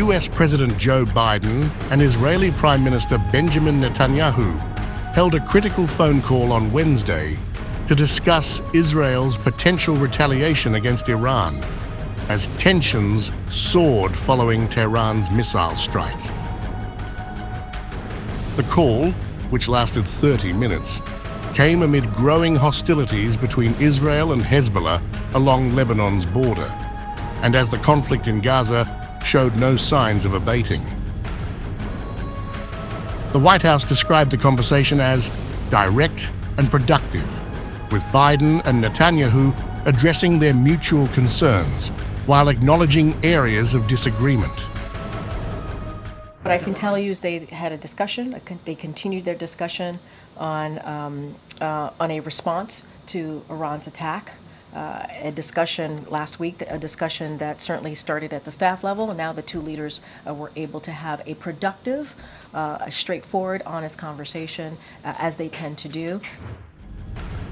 US President Joe Biden and Israeli Prime Minister Benjamin Netanyahu held a critical phone call on Wednesday to discuss Israel's potential retaliation against Iran as tensions soared following Tehran's missile strike. The call, which lasted 30 minutes, came amid growing hostilities between Israel and Hezbollah along Lebanon's border, and as the conflict in Gaza showed no signs of abating. The White House described the conversation as direct and productive, with Biden and Netanyahu addressing their mutual concerns while acknowledging areas of disagreement. What I can tell you is they had a discussion. They continued their discussion on a response to Iran's attack. A discussion last week, a discussion that certainly started at the staff level, and now the two leaders were able to have a productive, a straightforward, honest conversation, as they tend to do.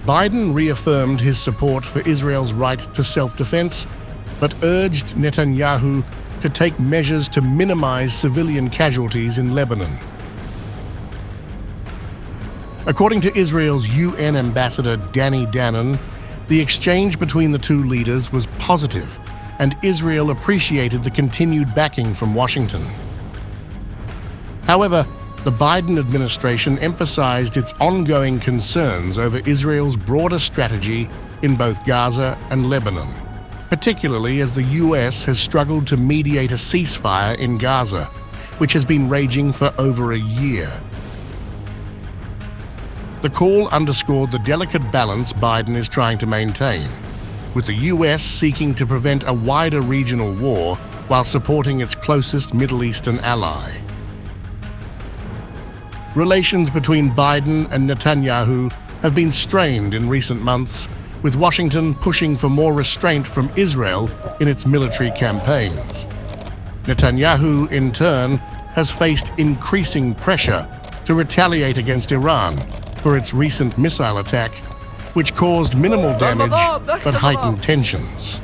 Biden reaffirmed his support for Israel's right to self-defense, but urged Netanyahu to take measures to minimize civilian casualties in Lebanon. According to Israel's UN ambassador Danny Danon, the exchange between the two leaders was positive, and Israel appreciated the continued backing from Washington. However, the Biden administration emphasized its ongoing concerns over Israel's broader strategy in both Gaza and Lebanon, particularly as the US has struggled to mediate a ceasefire in Gaza, which has been raging for over a year. The call underscored the delicate balance Biden is trying to maintain, with the US seeking to prevent a wider regional war while supporting its closest Middle Eastern ally. Relations between Biden and Netanyahu have been strained in recent months, with Washington pushing for more restraint from Israel in its military campaigns. Netanyahu, in turn, has faced increasing pressure to retaliate against Iran for its recent missile attack, which caused minimal damage but heightened tensions.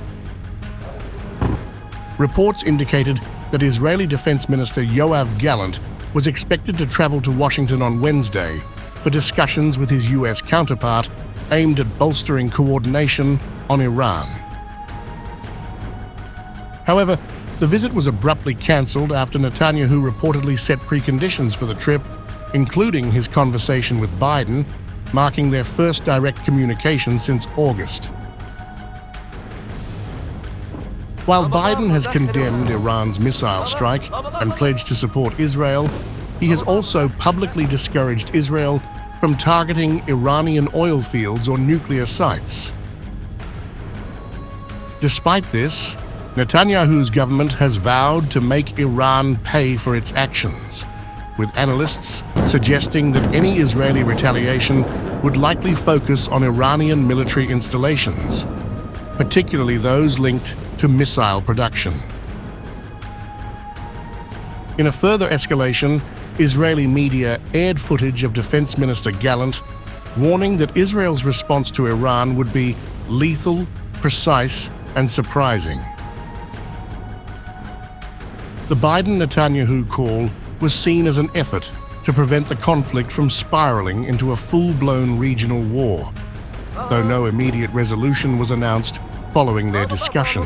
Reports indicated that Israeli Defense Minister Yoav Gallant was expected to travel to Washington on Wednesday for discussions with his US counterpart aimed at bolstering coordination on Iran. However, the visit was abruptly cancelled after Netanyahu reportedly set preconditions for the trip, including his conversation with Biden, marking their first direct communication since August. While Biden has condemned Iran's missile strike and pledged to support Israel, he has also publicly discouraged Israel from targeting Iranian oil fields or nuclear sites. Despite this, Netanyahu's government has vowed to make Iran pay for its actions, with analysts suggesting that any Israeli retaliation would likely focus on Iranian military installations, particularly those linked to missile production. In a further escalation, Israeli media aired footage of Defense Minister Gallant warning that Israel's response to Iran would be lethal, precise, and surprising. The Biden-Netanyahu call was seen as an effort to prevent the conflict from spiraling into a full-blown regional war, though no immediate resolution was announced following their discussion.